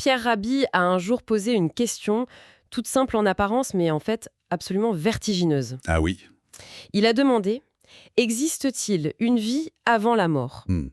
Pierre Rabhi a un jour posé une question, toute simple en apparence, mais en fait absolument vertigineuse. Ah oui. Il a demandé: existe-t-il une vie avant la mort? Hmm.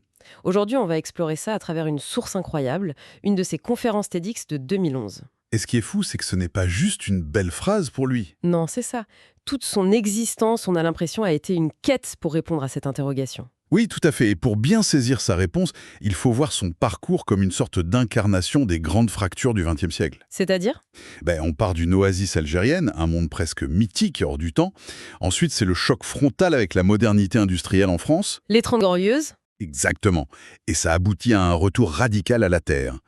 Aujourd'hui, on va explorer ça à travers une source incroyable, une de ses conférences TEDx de 2011. Et ce qui est fou, c'est que ce n'est pas juste une belle phrase pour lui. Non, c'est ça. Toute son existence, on a l'impression, a été une quête pour répondre à cette interrogation. Oui, tout à fait. Et pour bien saisir sa réponse, il faut voir son parcours comme une sorte d'incarnation des grandes fractures du XXe siècle. C'est-à-dire? On part d'une oasis algérienne, un monde presque mythique et hors du temps. Ensuite, c'est le choc frontal avec la modernité industrielle en France. Les Trente Glorieuses? Exactement. Et ça aboutit à un retour radical à la Terre.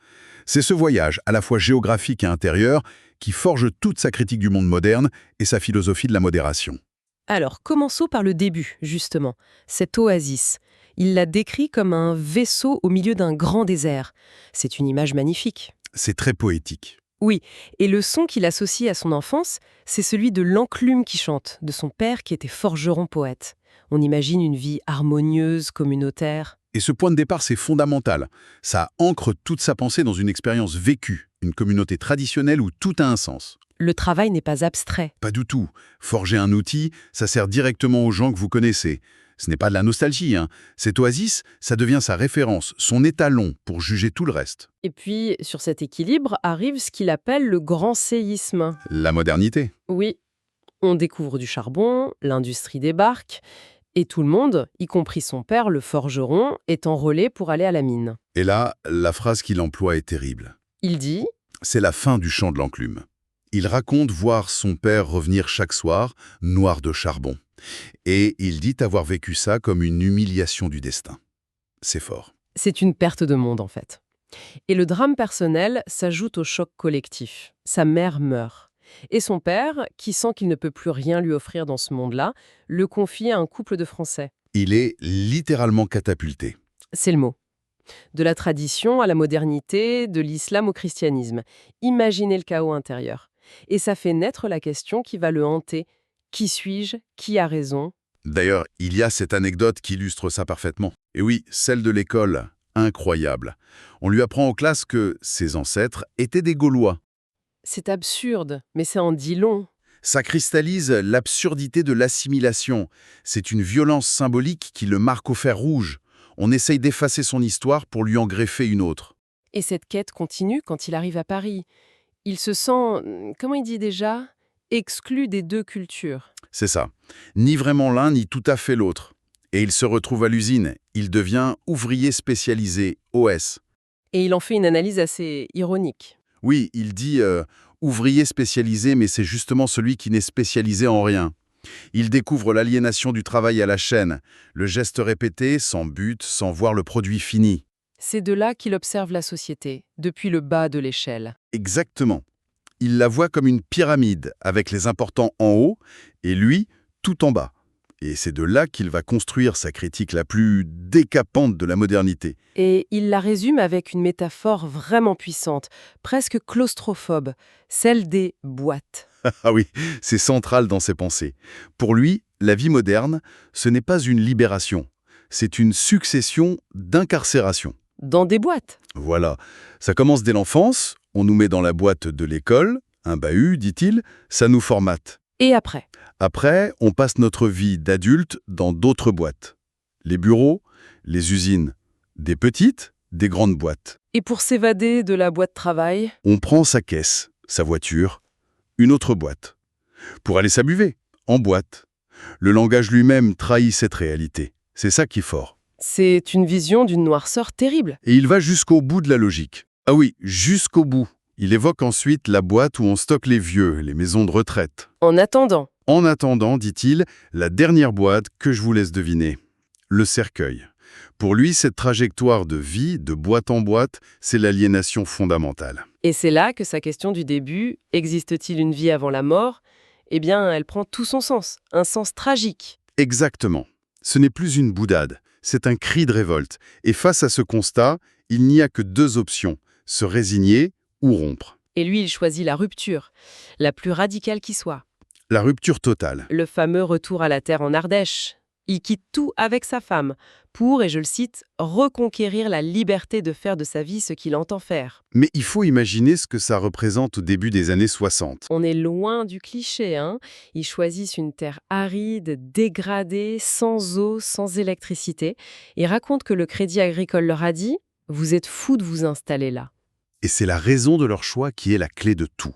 C'est ce voyage, à la fois géographique et intérieur, qui forge toute sa critique du monde moderne et sa philosophie de la modération. Alors, commençons par le début, justement. Cette oasis. Il l'a décrit comme un vaisseau au milieu d'un grand désert. C'est une image magnifique. C'est très poétique. Oui, et le son qu'il associe à son enfance, c'est celui de l'enclume qui chante, de son père qui était forgeron poète. On imagine une vie harmonieuse, communautaire. Et ce point de départ, c'est fondamental. Ça ancre toute sa pensée dans une expérience vécue, une communauté traditionnelle où tout a un sens. Le travail n'est pas abstrait. Pas du tout. Forger un outil, ça sert directement aux gens que vous connaissez. Ce n'est pas de la nostalgie, hein. Cette oasis, ça devient sa référence, son étalon pour juger tout le reste. Et puis, sur cet équilibre arrive ce qu'il appelle le grand séisme. La modernité. Oui, on découvre du charbon, l'industrie débarque, et tout le monde, y compris son père, le forgeron, est enrôlé pour aller à la mine. Et là, la phrase qu'il emploie est terrible. Il dit: C'est la fin du chant de l'enclume. Il raconte voir son père revenir chaque soir, noir de charbon. Et il dit avoir vécu ça comme une humiliation du destin. C'est fort. c'est une perte de monde, en fait. Et le drame personnel s'ajoute au choc collectif. Sa mère meurt. Et son père, qui sent qu'il ne peut plus rien lui offrir dans ce monde-là, le confie à un couple de Français. Il est littéralement catapulté. C'est le mot. De la tradition à la modernité, de l'islam au christianisme. Imaginez le chaos intérieur. Et ça fait naître la question qui va le hanter. Qui suis-je? Qui a raison? D'ailleurs, il y a cette anecdote qui illustre ça parfaitement. Et oui, celle de l'école. Incroyable. On lui apprend en classe que ses ancêtres étaient des Gaulois. C'est absurde, mais ça en dit long. Ça cristallise l'absurdité de l'assimilation. C'est une violence symbolique qui le marque au fer rouge. On essaye d'effacer son histoire pour lui en greffer une autre. Et cette quête continue quand il arrive à Paris. Il se sent, comment il dit déjà, exclu des deux cultures. C'est ça. Ni vraiment l'un, ni tout à fait l'autre. Et il se retrouve à l'usine. Il devient ouvrier spécialisé, OS. Et il en fait une analyse assez ironique. Oui, il dit ouvrier spécialisé, mais c'est justement celui qui n'est spécialisé en rien. Il découvre l'aliénation du travail à la chaîne, le geste répété, sans but, sans voir le produit fini. C'est de là qu'il observe la société, depuis le bas de l'échelle. Exactement. Il la voit comme une pyramide, avec les importants en haut et lui, tout en bas. Et c'est de là qu'il va construire sa critique la plus décapante de la modernité. Et il la résume avec une métaphore vraiment puissante, presque claustrophobe, celle des boîtes. Ah oui, c'est central dans ses pensées. Pour lui, la vie moderne, ce n'est pas une libération, c'est une succession d'incarcérations. Dans des boîtes. Voilà, ça commence dès l'enfance, on nous met dans la boîte de l'école, un bahut, dit-il, ça nous formate. Et après? Après, on passe notre vie d'adulte dans d'autres boîtes. Les bureaux, les usines, des petites, des grandes boîtes. Et pour s'évader de la boîte travail? On prend sa caisse, sa voiture, une autre boîte. Pour aller s'abuver, en boîte. Le langage lui-même trahit cette réalité. C'est ça qui est fort. C'est une vision d'une noirceur terrible. Et il va jusqu'au bout de la logique. Ah oui, jusqu'au bout. Il évoque ensuite la boîte où on stocke les vieux, les maisons de retraite. En attendant. En attendant, dit-il, la dernière boîte que je vous laisse deviner. Le cercueil. Pour lui, cette trajectoire de vie, de boîte en boîte, c'est l'aliénation fondamentale. Et c'est là que sa question du début, existe-t-il une vie avant la mort? Eh bien, elle prend tout son sens, un sens tragique. Exactement. Ce n'est plus une boudade, c'est un cri de révolte. Et face à ce constat, il n'y a que deux options, se résigner ou rompre. Et lui, il choisit la rupture, la plus radicale qui soit. La rupture totale. Le fameux retour à la terre en Ardèche. Il quitte tout avec sa femme pour, et je le cite, reconquérir la liberté de faire de sa vie ce qu'il entend faire. Mais il faut imaginer ce que ça représente au début des années 60. On est loin du cliché, hein. Ils choisissent une terre aride, dégradée, sans eau, sans électricité. Ils racontent que le Crédit Agricole leur a dit « Vous êtes fous de vous installer là ». Et c'est la raison de leur choix qui est la clé de tout.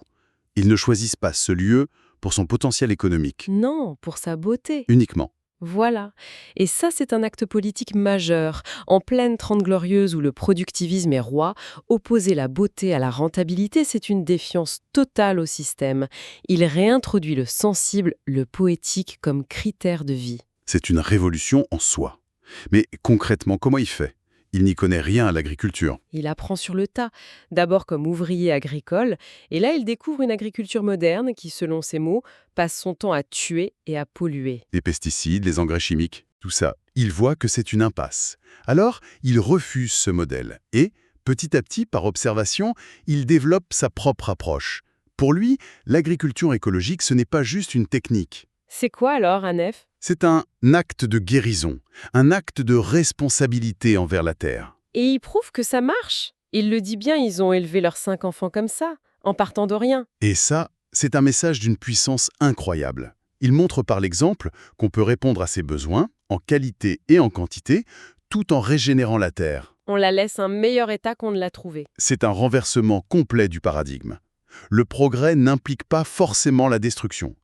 Ils ne choisissent pas ce lieu pour son potentiel économique, Non, pour sa beauté. uniquement. Voilà. Et ça, c'est un acte politique majeur. En pleine Trente Glorieuses où le productivisme est roi, opposer la beauté à la rentabilité, c'est une défiance totale au système. Il réintroduit le sensible, le poétique comme critère de vie. C'est une révolution en soi. Mais concrètement, comment il fait? Il n'y connaît rien à l'agriculture. Il apprend sur le tas, d'abord comme ouvrier agricole, et là il découvre une agriculture moderne qui, selon ses mots, passe son temps à tuer et à polluer. Les pesticides, les engrais chimiques, tout ça. Il voit que c'est une impasse. Alors, il refuse ce modèle. Et, petit à petit, par observation, il développe sa propre approche. Pour lui, l'agriculture écologique, ce n'est pas juste une technique. C'est quoi alors, Anef? C'est un acte de guérison, un acte de responsabilité envers la Terre. Et il prouve que ça marche. Il le dit bien, ils ont élevé leurs 5 enfants comme ça, en partant de rien. Et ça, c'est un message d'une puissance incroyable. Il montre par l'exemple qu'on peut répondre à ses besoins, en qualité et en quantité, tout en régénérant la Terre. On la laisse un meilleur état qu'on ne l'a trouvé. C'est un renversement complet du paradigme. Le progrès n'implique pas forcément la destruction.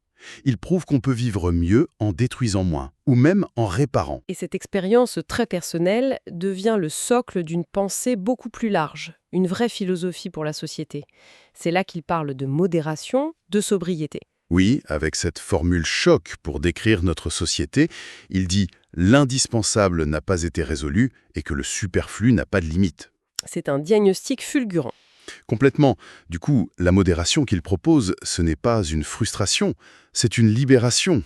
Il prouve qu'on peut vivre mieux en détruisant moins, ou même en réparant. Et cette expérience très personnelle devient le socle d'une pensée beaucoup plus large, une vraie philosophie pour la société. C'est là qu'il parle de modération, de sobriété. Oui, avec cette formule choc pour décrire notre société, il dit « l'indispensable n'a pas été résolu et que le superflu n'a pas de limite ». C'est un diagnostic fulgurant. Complètement. Du coup, la modération qu'il propose, ce n'est pas une frustration, c'est une libération.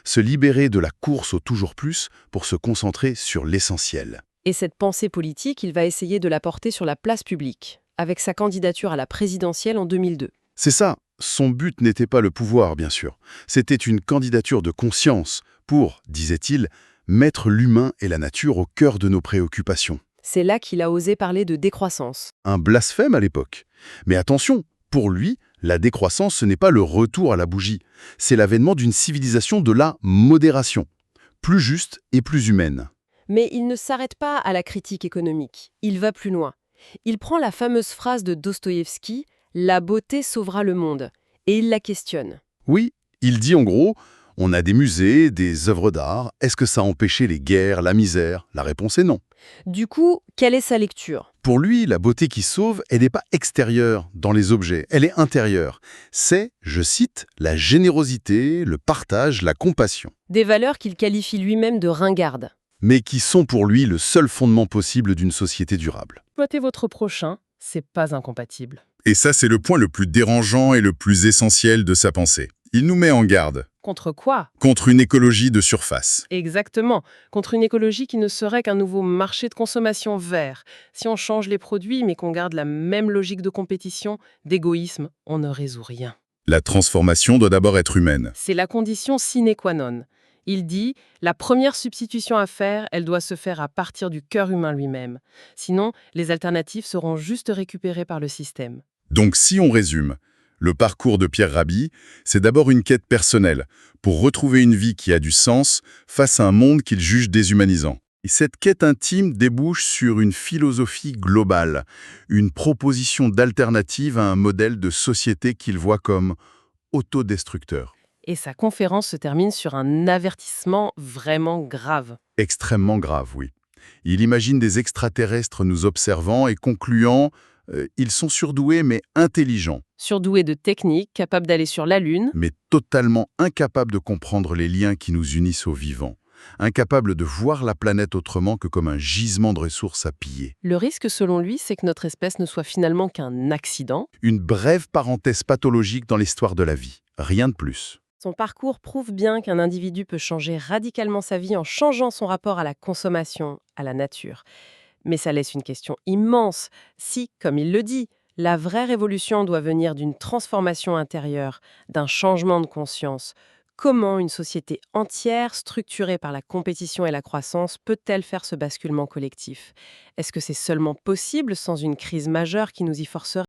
Se libérer de la course au toujours plus pour se concentrer sur l'essentiel. Et cette pensée politique, il va essayer de la porter sur la place publique, avec sa candidature à la présidentielle en 2002. C'est ça, son but n'était pas le pouvoir, bien sûr. C'était une candidature de conscience pour, disait-il, mettre l'humain et la nature au cœur de nos préoccupations. C'est là qu'il a osé parler de décroissance. Un blasphème à l'époque. Mais attention, pour lui, la décroissance, ce n'est pas le retour à la bougie. C'est l'avènement d'une civilisation de la modération, plus juste et plus humaine. Mais il ne s'arrête pas à la critique économique. Il va plus loin. Il prend la fameuse phrase de Dostoïevski « La beauté sauvera le monde » et il la questionne. Oui, il dit en gros, on a des musées, des œuvres d'art, est-ce que ça a empêché les guerres, la misère? La réponse est non. Du coup, quelle est sa lecture? Pour lui, la beauté qui sauve, elle n'est pas extérieure dans les objets, elle est intérieure. C'est, je cite, la générosité, le partage, la compassion. Des valeurs qu'il qualifie lui-même de ringardes. Mais qui sont pour lui le seul fondement possible d'une société durable. Exploiter votre prochain, c'est pas incompatible. Et ça, c'est le point le plus dérangeant et le plus essentiel de sa pensée. Il nous met en garde Contre quoi? contre une écologie de surface. Exactement. Contre une écologie qui ne serait qu'un nouveau marché de consommation vert. Si on change les produits mais qu'on garde la même logique de compétition, d'égoïsme, on ne résout rien. La transformation doit d'abord être humaine. C'est la condition sine qua non. Il dit, la première substitution à faire, elle doit se faire à partir du cœur humain lui-même. Sinon, les alternatives seront juste récupérées par le système. Donc si on résume, le parcours de Pierre Rabhi, c'est d'abord une quête personnelle, pour retrouver une vie qui a du sens face à un monde qu'il juge déshumanisant. Et cette quête intime débouche sur une philosophie globale, une proposition d'alternative à un modèle de société qu'il voit comme autodestructeur. Et sa conférence se termine sur un avertissement vraiment grave. Extrêmement grave, oui. Il imagine des extraterrestres nous observant et concluant ils sont surdoués mais intelligents, Surdoué de techniques, capable d'aller sur la Lune. mais totalement incapables de comprendre les liens qui nous unissent aux vivants, incapables de voir la planète autrement que comme un gisement de ressources à piller. Le risque, selon lui, c'est que notre espèce ne soit finalement qu'un accident. Une brève parenthèse pathologique dans l'histoire de la vie, rien de plus. Son parcours prouve bien qu'un individu peut changer radicalement sa vie en changeant son rapport à la consommation, à la nature. Mais ça laisse une question immense. Si, comme il le dit, la vraie révolution doit venir d'une transformation intérieure, d'un changement de conscience, Comment une société entière, structurée par la compétition et la croissance, peut-elle faire ce basculement collectif? Est-ce que c'est seulement possible sans une crise majeure qui nous y forcerait?